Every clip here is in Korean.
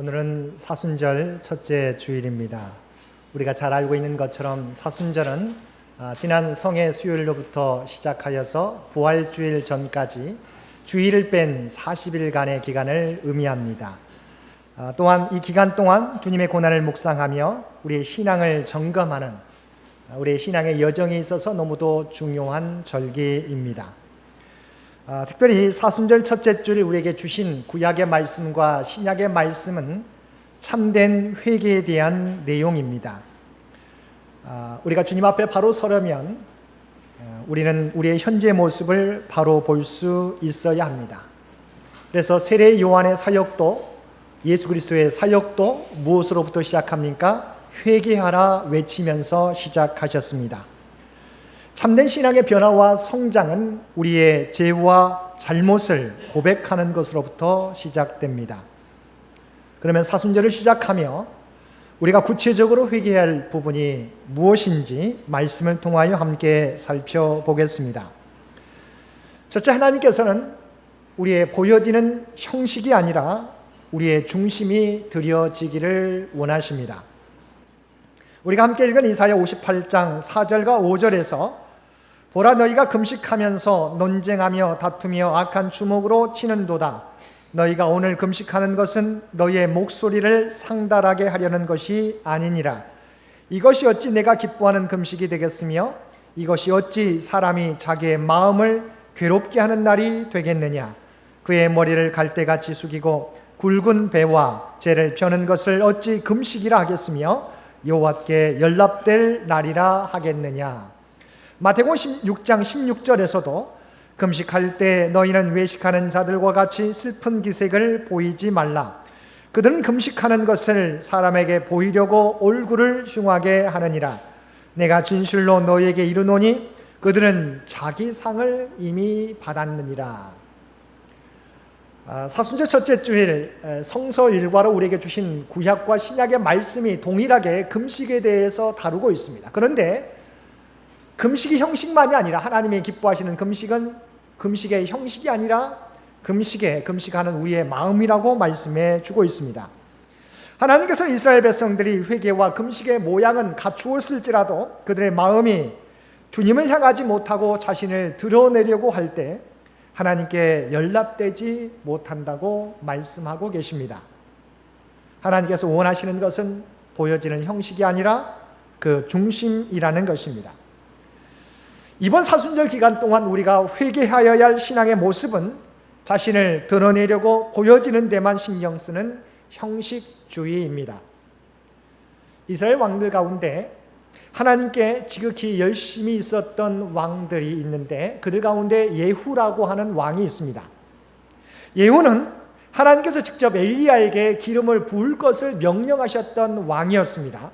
오늘은 사순절 첫째 주일입니다. 우리가 잘 알고 있는 것처럼 사순절은 지난 성의 수요일로부터 시작하여서 부활주일 전까지 주일을 뺀 40일간의 기간을 의미합니다. 또한 이 기간 동안 주님의 고난을 묵상하며 우리의 신앙을 점검하는 우리의 신앙의 여정에 있어서 너무도 중요한 절기입니다. 특별히 사순절 첫째 주일 우리에게 주신 구약의 말씀과 신약의 말씀은 참된 회개에 대한 내용입니다. 우리가 주님 앞에 바로 서려면 우리는 우리의 현재 모습을 바로 볼 수 있어야 합니다. 그래서 세례 요한의 사역도, 예수 그리스도의 사역도 무엇으로부터 시작합니까? 회개하라 외치면서 시작하셨습니다. 참된 신앙의 변화와 성장은 우리의 죄와 잘못을 고백하는 것으로부터 시작됩니다. 그러면 사순절을 시작하며 우리가 구체적으로 회개해야 할 부분이 무엇인지 말씀을 통하여 함께 살펴보겠습니다. 첫째, 하나님께서는 우리의 보여지는 형식이 아니라 우리의 중심이 드려지기를 원하십니다. 우리가 함께 읽은 이사야 58장 4절과 5절에서 보라, 너희가 금식하면서 논쟁하며 다투며 악한 주먹으로 치는도다. 너희가 오늘 금식하는 것은 너희의 목소리를 상달하게 하려는 것이 아니니라. 이것이 어찌 내가 기뻐하는 금식이 되겠으며 이것이 어찌 사람이 자기의 마음을 괴롭게 하는 날이 되겠느냐. 그의 머리를 갈대같이 숙이고 굵은 배와 재를 펴는 것을 어찌 금식이라 하겠으며 여호와께 연락될 날이라 하겠느냐. 마태복음 6장 16절에서도 금식할 때 너희는 외식하는 자들과 같이 슬픈 기색을 보이지 말라. 그들은 금식하는 것을 사람에게 보이려고 얼굴을 흉하게 하느니라. 내가 진실로 너희에게 이르노니 그들은 자기 상을 이미 받았느니라. 사순절 첫째 주일 성서 일과로 우리에게 주신 구약과 신약의 말씀이 동일하게 금식에 대해서 다루고 있습니다. 그런데 금식이 형식만이 아니라 하나님이 기뻐하시는 금식은 금식의 형식이 아니라 금식하는 우리의 마음이라고 말씀해 주고 있습니다. 하나님께서 이스라엘 백성들이 회개와 금식의 모양은 갖추었을지라도 그들의 마음이 주님을 향하지 못하고 자신을 드러내려고 할 때 하나님께 연락되지 못한다고 말씀하고 계십니다. 하나님께서 원하시는 것은 보여지는 형식이 아니라 그 중심이라는 것입니다. 이번 사순절 기간 동안 우리가 회개하여야 할 신앙의 모습은 자신을 드러내려고 보여지는 데만 신경 쓰는 형식주의입니다. 이스라엘 왕들 가운데 하나님께 지극히 열심히 있었던 왕들이 있는데 그들 가운데 예후라고 하는 왕이 있습니다. 예후는 하나님께서 직접 엘리야에게 기름을 부을 것을 명령하셨던 왕이었습니다.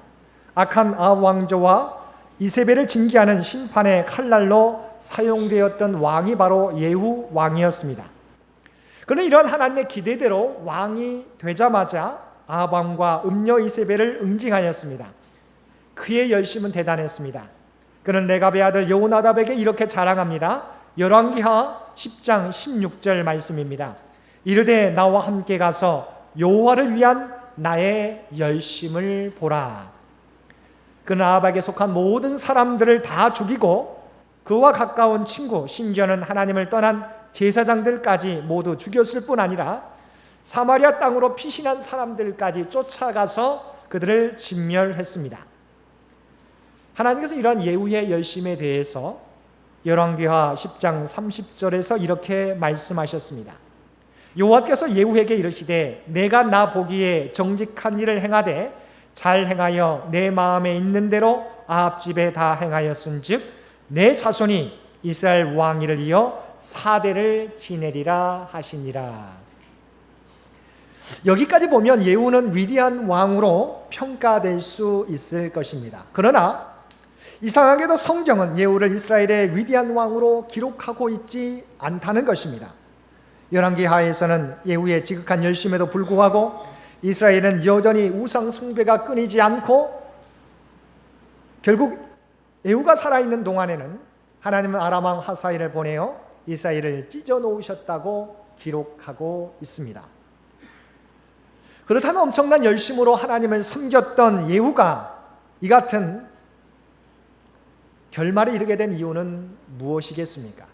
악한 아합 왕조와 이세벨을 징계하는 심판의 칼날로 사용되었던 왕이 바로 예후 왕이었습니다. 그는 이러한 하나님의 기대대로 왕이 되자마자 아합 왕과 음녀 이세벨을 응징하였습니다. 그의 열심은 대단했습니다. 그는 레갑의 아들 여호나답에게 이렇게 자랑합니다. 열왕기하 10장 16절 말씀입니다. 이르되 나와 함께 가서 여호와를 위한 나의 열심을 보라. 그는 아합에게 속한 모든 사람들을 다 죽이고 그와 가까운 친구, 심지어는 하나님을 떠난 제사장들까지 모두 죽였을 뿐 아니라 사마리아 땅으로 피신한 사람들까지 쫓아가서 그들을 진멸했습니다. 하나님께서 이러한 예후의 열심에 대해서 열왕기하 10장 30절에서 이렇게 말씀하셨습니다. 여호와께서 예후에게 이르시되 내가 나 보기에 정직한 일을 행하되 잘 행하여 내 마음에 있는 대로 아합 집에 다 행하였은즉 내 자손이 이스라엘 왕위를 이어 4대를 지내리라 하시니라. 여기까지 보면 예후는 위대한 왕으로 평가될 수 있을 것입니다. 그러나 이상하게도 성경은 예후를 이스라엘의 위대한 왕으로 기록하고 있지 않다는 것입니다. 열왕기하에서는 예후의 지극한 열심에도 불구하고 이스라엘은 여전히 우상 숭배가 끊이지 않고 결국 예후가 살아있는 동안에는 하나님은 아람 왕 하사엘을 보내어 이스라엘을 찢어 놓으셨다고 기록하고 있습니다. 그렇다면 엄청난 열심으로 하나님을 섬겼던 예후가 이 같은 결말에 이르게 된 이유는 무엇이겠습니까?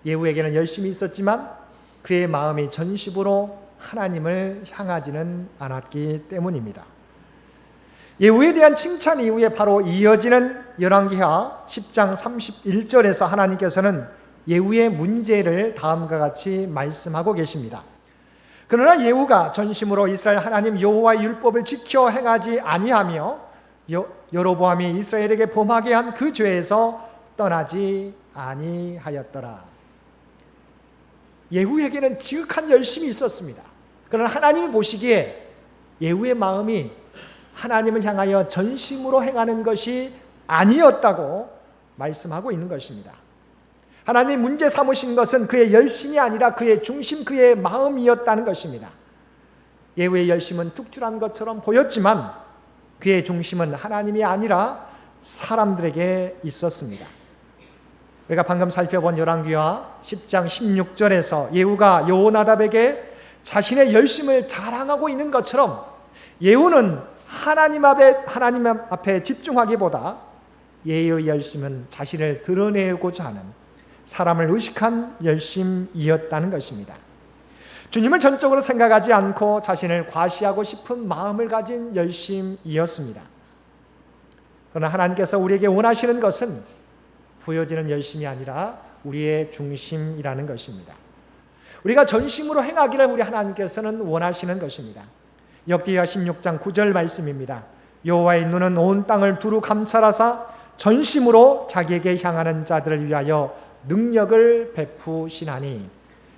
예후에게는 열심이 있었지만 그의 마음이 전심으로 하나님을 향하지는 않았기 때문입니다. 예후에 대한 칭찬 이후에 바로 이어지는 열왕기하 10장 31절에서 하나님께서는 예후의 문제를 다음과 같이 말씀하고 계십니다. 그러나 예후가 전심으로 이스라엘 하나님 여호와의 율법을 지켜 행하지 아니하며 여로보암이 이스라엘에게 범하게 한 그 죄에서 떠나지 아니하였더라. 예후에게는 지극한 열심이 있었습니다. 그러나 하나님이 보시기에 예후의 마음이 하나님을 향하여 전심으로 행하는 것이 아니었다고 말씀하고 있는 것입니다. 하나님이 문제 삼으신 것은 그의 열심이 아니라 그의 중심, 그의 마음이었다는 것입니다. 예후의 열심은 특출한 것처럼 보였지만 그의 중심은 하나님이 아니라 사람들에게 있었습니다. 우리가 방금 살펴본 열왕기하 10장 16절에서 예후가 여호나답에게 자신의 열심을 자랑하고 있는 것처럼 예후는 하나님 앞에 집중하기보다 예후의 열심은 자신을 드러내고자 하는 사람을 의식한 열심이었다는 것입니다. 주님을 전적으로 생각하지 않고 자신을 과시하고 싶은 마음을 가진 열심이었습니다. 그러나 하나님께서 우리에게 원하시는 것은 보여지는 열심이 아니라 우리의 중심이라는 것입니다. 우리가 전심으로 행하기를 우리 하나님께서는 원하시는 것입니다. 역대하 16장 9절 말씀입니다. 여호와의 눈은 온 땅을 두루 감찰하사 전심으로 자기에게 향하는 자들을 위하여 능력을 베푸시나니.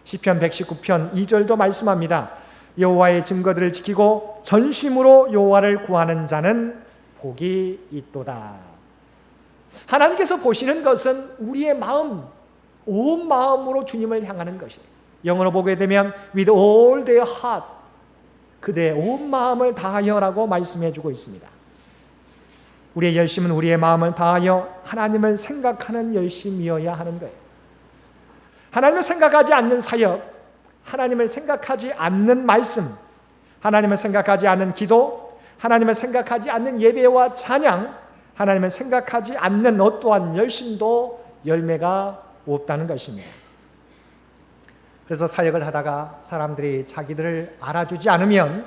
시편 119편 2절도 말씀합니다. 여호와의 증거들을 지키고 전심으로 여호와를 구하는 자는 복이 있도다. 하나님께서 보시는 것은 우리의 마음, 온 마음으로 주님을 향하는 것이에요. 영어로 보게 되면 with all their heart, 그대의 온 마음을 다하여라고 말씀해주고 있습니다. 우리의 열심은 우리의 마음을 다하여 하나님을 생각하는 열심이어야 하는 거예요. 하나님을 생각하지 않는 사역, 하나님을 생각하지 않는 말씀, 하나님을 생각하지 않는 기도, 하나님을 생각하지 않는 예배와 찬양, 하나님을 생각하지 않는 어떠한 열심도 열매가 없다는 것입니다. 그래서 사역을 하다가 사람들이 자기들을 알아주지 않으면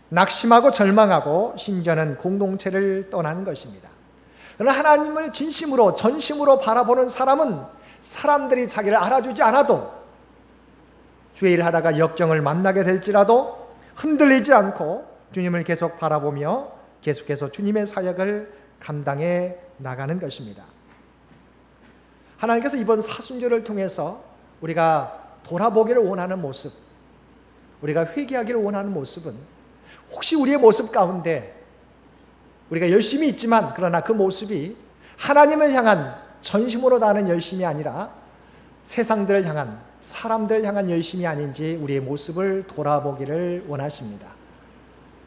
낙심하고 절망하고 심지어는 공동체를 떠나는 것입니다. 그러나 하나님을 진심으로 전심으로 바라보는 사람은 사람들이 자기를 알아주지 않아도 주의 일을 하다가 역경을 만나게 될지라도 흔들리지 않고 주님을 계속 바라보며 계속해서 주님의 사역을 감당해 나가는 것입니다. 하나님께서 이번 사순절을 통해서 우리가 돌아보기를 원하는 모습, 우리가 회개하기를 원하는 모습은 혹시 우리의 모습 가운데 우리가 열심히 있지만 그러나 그 모습이 하나님을 향한 전심으로 다하는 열심이 아니라 세상들을 향한, 사람들을 향한 열심이 아닌지 우리의 모습을 돌아보기를 원하십니다.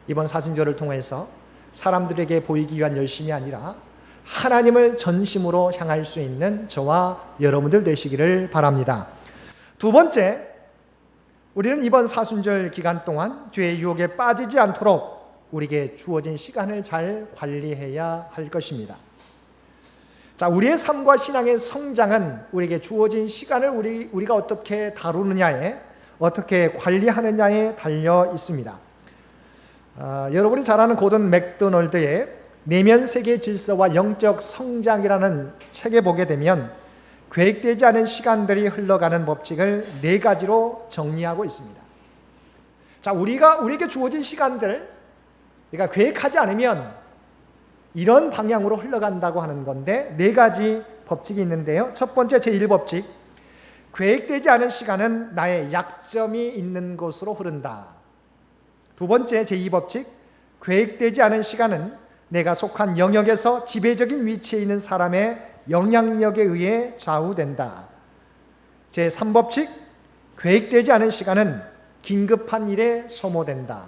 이번 사순절을 통해서 사람들에게 보이기 위한 열심이 아니라 하나님을 전심으로 향할 수 있는 저와 여러분들 되시기를 바랍니다. 두 번째, 우리는 이번 사순절 기간 동안 죄의 유혹에 빠지지 않도록 우리에게 주어진 시간을 잘 관리해야 할 것입니다. 자, 우리의 삶과 신앙의 성장은 우리에게 주어진 시간을 우리가 어떻게 다루느냐에, 어떻게 관리하느냐에 달려 있습니다. 여러분이 잘 아는 고든 맥도널드의 내면 세계 질서와 영적 성장이라는 책에 보게 되면 계획되지 않은 시간들이 흘러가는 법칙을 4가지로 정리하고 있습니다. 자, 우리에게 주어진 시간들, 우리가 계획하지 않으면 이런 방향으로 흘러간다고 하는 건데 4가지 법칙이 있는데요. 첫 번째 제1법칙, 계획되지 않은 시간은 나의 약점이 있는 곳으로 흐른다. 두 번째 제2법칙, 계획되지 않은 시간은 내가 속한 영역에서 지배적인 위치에 있는 사람의 영향력에 의해 좌우된다. 제3법칙, 계획되지 않은 시간은 긴급한 일에 소모된다.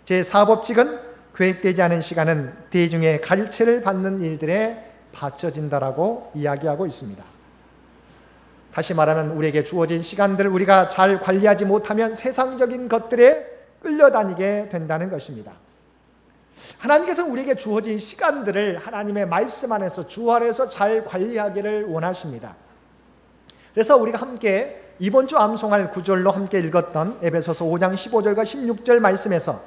제4법칙은 계획되지 않은 시간은 대중의 갈채를 받는 일들에 바쳐진다라고 이야기하고 있습니다. 다시 말하면 우리에게 주어진 시간들 우리가 잘 관리하지 못하면 세상적인 것들에 끌려다니게 된다는 것입니다. 하나님께서 우리에게 주어진 시간들을 하나님의 말씀 안에서 주 안에서 잘 관리하기를 원하십니다. 그래서 우리가 함께 이번 주 암송할 구절로 함께 읽었던 에베소서 5장 15절과 16절 말씀에서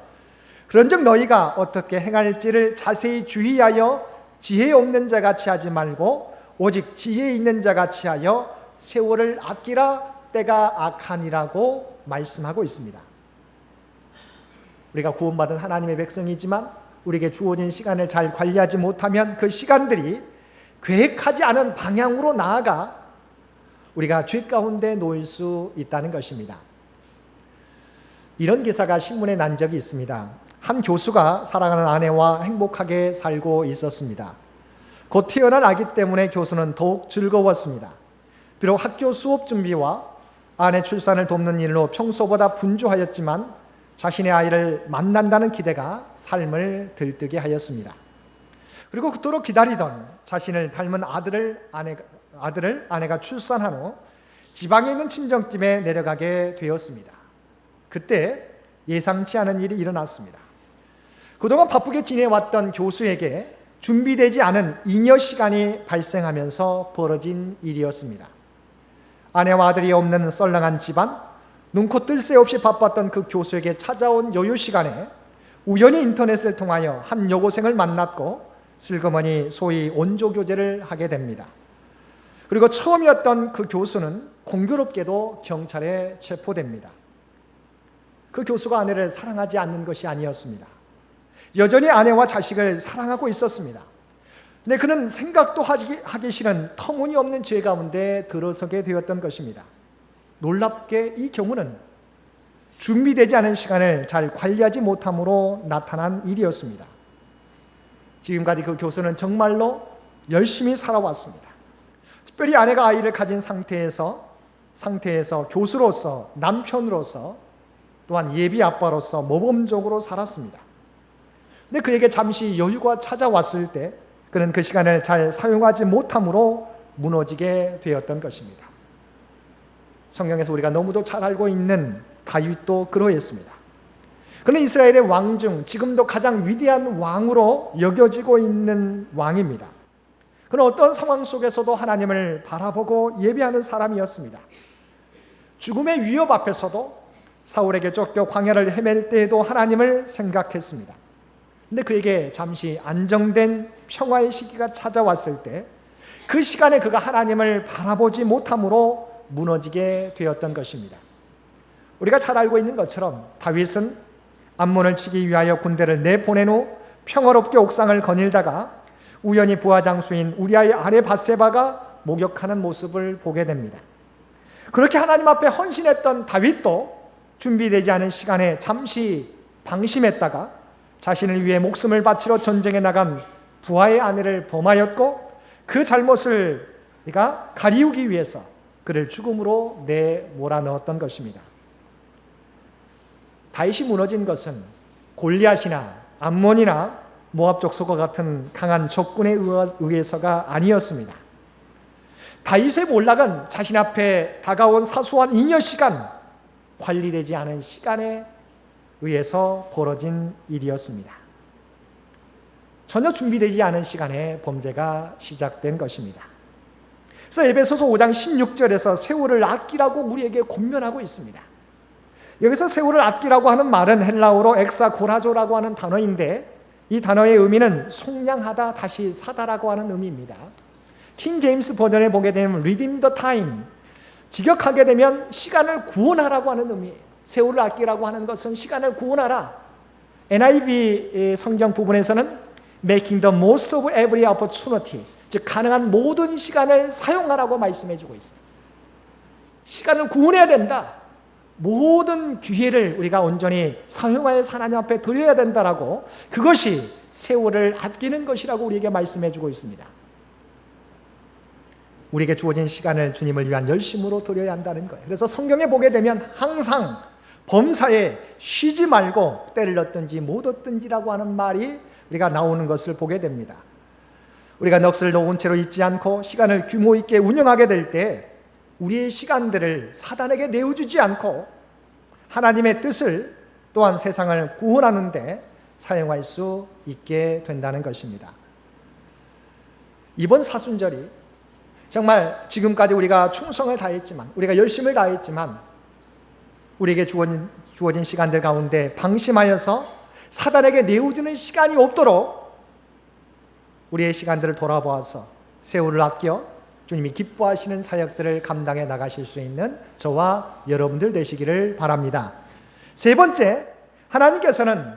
그런즉 너희가 어떻게 행할지를 자세히 주의하여 지혜 없는 자같이 하지 말고 오직 지혜 있는 자같이 하여 세월을 아끼라 때가 악하니라고 말씀하고 있습니다. 우리가 구원받은 하나님의 백성이지만 우리에게 주어진 시간을 잘 관리하지 못하면 그 시간들이 계획하지 않은 방향으로 나아가 우리가 죄 가운데 놓일 수 있다는 것입니다. 이런 기사가 신문에 난 적이 있습니다. 한 교수가 사랑하는 아내와 행복하게 살고 있었습니다. 곧 태어난 아기 때문에 교수는 더욱 즐거웠습니다. 비록 학교 수업 준비와 아내 출산을 돕는 일로 평소보다 분주하였지만 자신의 아이를 만난다는 기대가 삶을 들뜨게 하였습니다. 그리고 그토록 기다리던 자신을 닮은 아들을 아내가 출산한 후 지방에 있는 친정집에 내려가게 되었습니다. 그때 예상치 않은 일이 일어났습니다. 그동안 바쁘게 지내왔던 교수에게 준비되지 않은 잉여 시간이 발생하면서 벌어진 일이었습니다. 아내와 아들이 없는 썰렁한 집안, 눈코 뜰 새 없이 바빴던 그 교수에게 찾아온 여유 시간에 우연히 인터넷을 통하여 한 여고생을 만났고 슬그머니 소위 원조 교제를 하게 됩니다. 그리고 처음이었던 그 교수는 공교롭게도 경찰에 체포됩니다. 그 교수가 아내를 사랑하지 않는 것이 아니었습니다. 여전히 아내와 자식을 사랑하고 있었습니다. 근데 그는 생각도 하기 싫은 터무니없는 죄 가운데 들어서게 되었던 것입니다. 놀랍게 이 경우는 준비되지 않은 시간을 잘 관리하지 못함으로 나타난 일이었습니다. 지금까지 그 교수는 정말로 열심히 살아왔습니다. 특별히 아내가 아이를 가진 상태에서 교수로서, 남편으로서, 또한 예비 아빠로서 모범적으로 살았습니다. 근데 그에게 잠시 여유가 찾아왔을 때 그는 그 시간을 잘 사용하지 못함으로 무너지게 되었던 것입니다. 성경에서 우리가 너무도 잘 알고 있는 다윗도 그러했습니다. 그는 이스라엘의 왕 중 지금도 가장 위대한 왕으로 여겨지고 있는 왕입니다. 그는 어떤 상황 속에서도 하나님을 바라보고 예배하는 사람이었습니다. 죽음의 위협 앞에서도 사울에게 쫓겨 광야를 헤맬 때에도 하나님을 생각했습니다. 근데 그에게 잠시 안정된 평화의 시기가 찾아왔을 때 그 시간에 그가 하나님을 바라보지 못함으로 무너지게 되었던 것입니다. 우리가 잘 알고 있는 것처럼 다윗은 암몬을 치기 위하여 군대를 내보낸 후 평화롭게 옥상을 거닐다가 우연히 부하장수인 우리아의 아내 밧세바가 목욕하는 모습을 보게 됩니다. 그렇게 하나님 앞에 헌신했던 다윗도 준비되지 않은 시간에 잠시 방심했다가 자신을 위해 목숨을 바치러 전쟁에 나간 부하의 아내를 범하였고 그 잘못을 그가 가리우기 위해서 그를 죽음으로 내몰아넣었던 것입니다. 다윗이 무너진 것은 골리앗이나 암몬이나 모압 족속과 같은 강한 적군에 의해서가 아니었습니다. 다윗의 몰락은 자신 앞에 다가온 사소한 잉여 시간, 관리되지 않은 시간에 의해서 벌어진 일이었습니다. 전혀 준비되지 않은 시간에 범죄가 시작된 것입니다. 그래서 에베소서 5장 16절에서 세월을 아끼라고 우리에게 권면하고 있습니다. 여기서 세월을 아끼라고 하는 말은 헬라어로 엑사고라조라고 하는 단어인데 이 단어의 의미는 속량하다, 다시 사다라고 하는 의미입니다. 킹 제임스 버전에 보게 되면 redeem the time, 직역하게 되면 시간을 구원하라고 하는 의미예요. 세월을 아끼라고 하는 것은 시간을 구원하라. NIV 성경 부분에서는 making the most of every opportunity, 즉 가능한 모든 시간을 사용하라고 말씀해주고 있어요. 시간을 구원해야 된다. 모든 기회를 우리가 온전히 사용하여 하나님 앞에 드려야 된다라고, 그것이 세월을 아끼는 것이라고 우리에게 말씀해주고 있습니다. 우리에게 주어진 시간을 주님을 위한 열심으로 드려야 한다는 거예요. 그래서 성경에 보게 되면 항상 범사에 쉬지 말고 때를 얻든지 못 얻든지라고 하는 말이 우리가 나오는 것을 보게 됩니다. 우리가 넋을 놓은 채로 있지 않고 시간을 규모 있게 운영하게 될 때 우리의 시간들을 사단에게 내어주지 않고 하나님의 뜻을 또한 세상을 구원하는 데 사용할 수 있게 된다는 것입니다. 이번 사순절이 정말 지금까지 우리가 충성을 다했지만, 우리가 열심을 다했지만, 우리에게 주어진 시간들 가운데 방심하여서 사단에게 내어주는 시간이 없도록 우리의 시간들을 돌아보아서 세월을 아껴 주님이 기뻐하시는 사역들을 감당해 나가실 수 있는 저와 여러분들 되시기를 바랍니다. 세 번째, 하나님께서는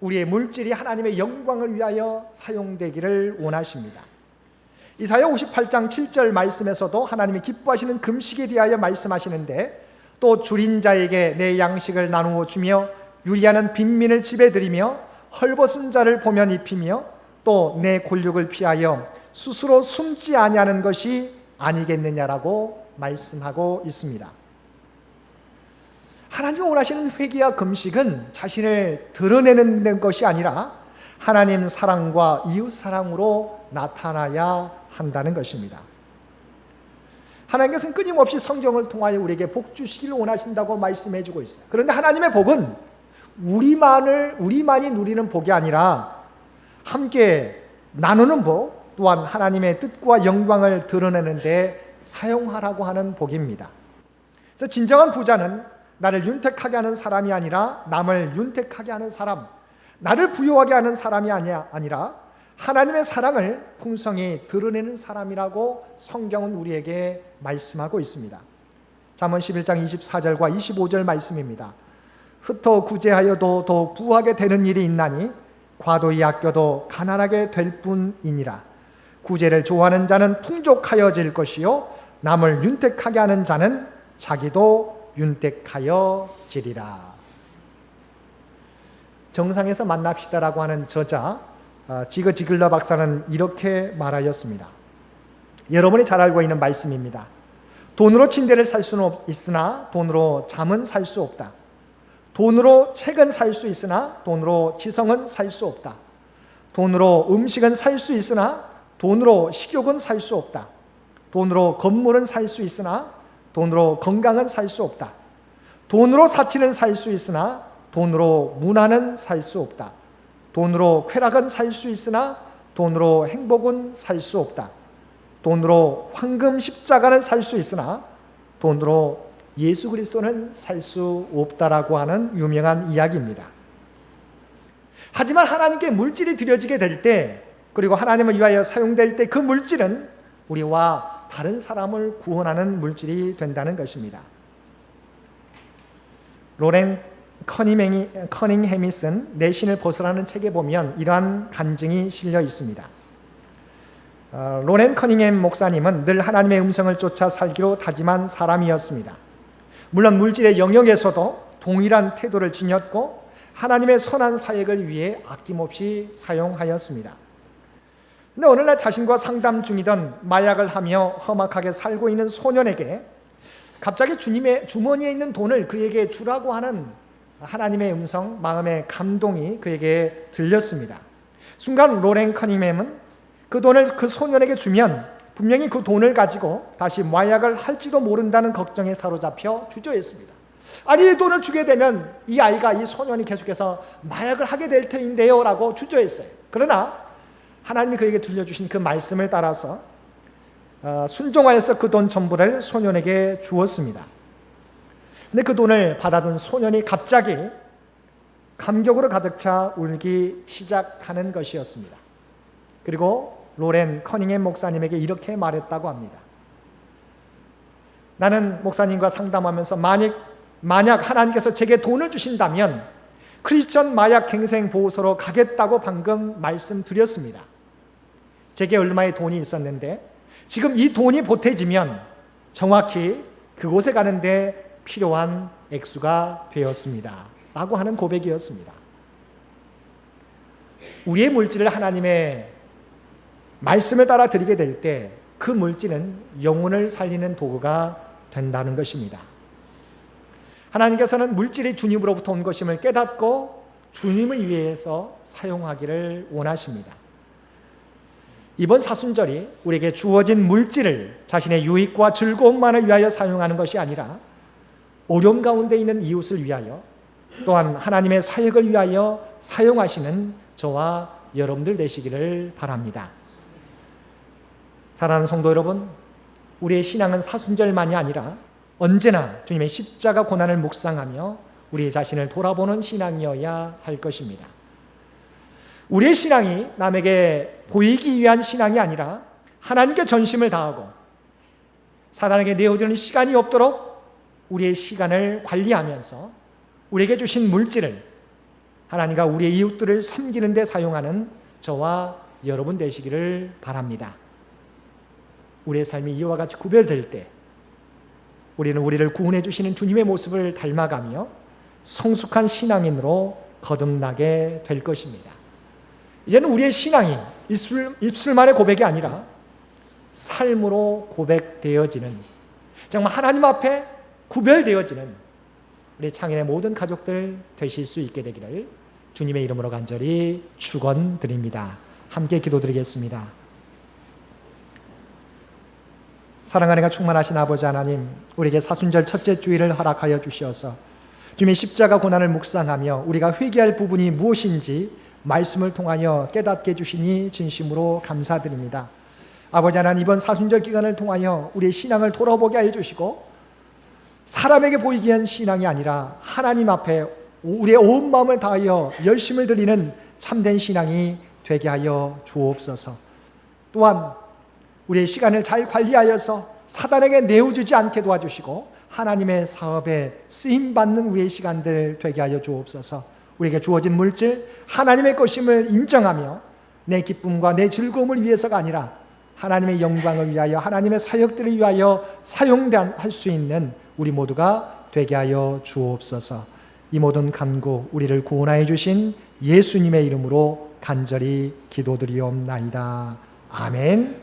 우리의 물질이 하나님의 영광을 위하여 사용되기를 원하십니다. 이사야 58장 7절 말씀에서도 하나님이 기뻐하시는 금식에 대하여 말씀하시는데, 또 줄인 자에게 내 양식을 나누어 주며 유리하는 빈민을 집에 들이며 헐벗은 자를 보면 입히며 또 내 골육을 피하여 스스로 숨지 아니하는 것이 아니겠느냐라고 말씀하고 있습니다. 하나님이 원하시는 회개와 금식은 자신을 드러내는 것이 아니라 하나님 사랑과 이웃 사랑으로 나타나야 한다는 것입니다. 하나님께서는 끊임없이 성경을 통하여 우리에게 복 주시기를 원하신다고 말씀해 주고 있어요. 그런데 하나님의 복은 우리만이 누리는 복이 아니라 함께 나누는 복, 또한 하나님의 뜻과 영광을 드러내는 데 사용하라고 하는 복입니다. 그래서 진정한 부자는 나를 윤택하게 하는 사람이 아니라 남을 윤택하게 하는 사람, 나를 부유하게 하는 사람이 아니라 하나님의 사랑을 풍성히 드러내는 사람이라고 성경은 우리에게 말씀하고 있습니다. 잠언 11장 24절과 25절 말씀입니다. 흩어 구제하여도 더욱 부하게 되는 일이 있나니 과도히 아껴도 가난하게 될 뿐이니라. 구제를 좋아하는 자는 풍족하여질 것이요 남을 윤택하게 하는 자는 자기도 윤택하여지리라. 정상에서 만납시다라고 하는 저자 지그 지글러 박사는 이렇게 말하였습니다. 여러분이 잘 알고 있는 말씀입니다. 돈으로 침대를 살 수는 있으나 돈으로 잠은 살 수 없다. 돈으로 책은 살 수 있으나 돈으로 지성은 살 수 없다. 돈으로 음식은 살 수 있으나 돈으로 식욕은 살 수 없다. 돈으로 건물은 살 수 있으나 돈으로 건강은 살 수 없다. 돈으로 사치는 살 수 있으나 돈으로 문화는 살 수 없다. 돈으로 쾌락은 살 수 있으나 돈으로 행복은 살 수 없다. 돈으로 황금 십자가는 살 수 있으나 돈으로 예수 그리스도는 살 수 없다라고 하는 유명한 이야기입니다. 하지만 하나님께 물질이 드려지게 될 때, 그리고 하나님을 위하여 사용될 때 그 물질은 우리와 다른 사람을 구원하는 물질이 된다는 것입니다. 로렌 커닝햄이 쓴 내 신을 벗으라는 책에 보면 이러한 간증이 실려 있습니다. 로렌 커닝햄 목사님은 늘 하나님의 음성을 쫓아 살기로 다짐한 사람이었습니다. 물론 물질의 영역에서도 동일한 태도를 지녔고 하나님의 선한 사역을 위해 아낌없이 사용하였습니다. 그런데 어느 날 자신과 상담 중이던 마약을 하며 험악하게 살고 있는 소년에게 갑자기 주님의 주머니에 있는 돈을 그에게 주라고 하는 하나님의 음성, 마음의 감동이 그에게 들렸습니다. 순간 로렌 커닝햄은 그 돈을 그 소년에게 주면 분명히 그 돈을 가지고 다시 마약을 할지도 모른다는 걱정에 사로잡혀 주저했습니다. 아니, 이 돈을 주게 되면 이 아이가, 이 소년이 계속해서 마약을 하게 될 터인데요 라고 주저했어요. 그러나 하나님이 그에게 들려주신 그 말씀을 따라서 순종하여서 그 돈 전부를 소년에게 주었습니다. 근데 그 돈을 받아둔 소년이 갑자기 감격으로 가득 차 울기 시작하는 것이었습니다. 그리고 로렌 커닝햄 목사님에게 이렇게 말했다고 합니다. 나는 목사님과 상담하면서 만약 하나님께서 제게 돈을 주신다면 크리스천 마약 갱생 보호소로 가겠다고 방금 말씀드렸습니다. 제게 얼마의 돈이 있었는데 지금 이 돈이 보태지면 정확히 그곳에 가는데 필요한 액수가 되었습니다 라고 하는 고백이었습니다. 우리의 물질을 하나님의 말씀을 따라 드리게 될 때 그 물질은 영혼을 살리는 도구가 된다는 것입니다. 하나님께서는 물질이 주님으로부터 온 것임을 깨닫고 주님을 위해서 사용하기를 원하십니다. 이번 사순절이 우리에게 주어진 물질을 자신의 유익과 즐거움만을 위하여 사용하는 것이 아니라 어려움 가운데 있는 이웃을 위하여 또한 하나님의 사역을 위하여 사용하시는 저와 여러분들 되시기를 바랍니다. 사랑하는 성도 여러분, 우리의 신앙은 사순절만이 아니라 언제나 주님의 십자가 고난을 묵상하며 우리 자신을 돌아보는 신앙이어야 할 것입니다. 우리의 신앙이 남에게 보이기 위한 신앙이 아니라 하나님께 전심을 다하고 사단에게 내어주는 시간이 없도록 우리의 시간을 관리하면서 우리에게 주신 물질을 하나님과 우리의 이웃들을 섬기는 데 사용하는 저와 여러분 되시기를 바랍니다. 우리의 삶이 이와 같이 구별될 때 우리는 우리를 구원해 주시는 주님의 모습을 닮아가며 성숙한 신앙인으로 거듭나게 될 것입니다. 이제는 우리의 신앙이 입술만의 고백이 아니라 삶으로 고백되어지는, 정말 하나님 앞에 구별되어지는 우리 창인의 모든 가족들 되실 수 있게 되기를 주님의 이름으로 간절히 축원드립니다. 함께 기도드리겠습니다. 사랑하는 충만하신 아버지 하나님, 우리에게 사순절 첫째 주일을 허락하여 주시어서 주님의 십자가 고난을 묵상하며 우리가 회개할 부분이 무엇인지 말씀을 통하여 깨닫게 해주시니 진심으로 감사드립니다. 아버지 하나님, 이번 사순절 기간을 통하여 우리의 신앙을 돌아보게 해주시고 사람에게 보이기 위한 신앙이 아니라 하나님 앞에 우리의 온 마음을 다하여 열심을 드리는 참된 신앙이 되게 하여 주옵소서. 또한 우리의 시간을 잘 관리하여서 사단에게 내어주지 않게 도와주시고 하나님의 사업에 쓰임받는 우리의 시간들 되게 하여 주옵소서. 우리에게 주어진 물질 하나님의 것임을 인정하며 내 기쁨과 내 즐거움을 위해서가 아니라 하나님의 영광을 위하여 하나님의 사역들을 위하여 사용할 수 있는 우리 모두가 되게 하여 주옵소서. 이 모든 간구 우리를 구원하여 주신 예수님의 이름으로 간절히 기도드리옵나이다. 아멘.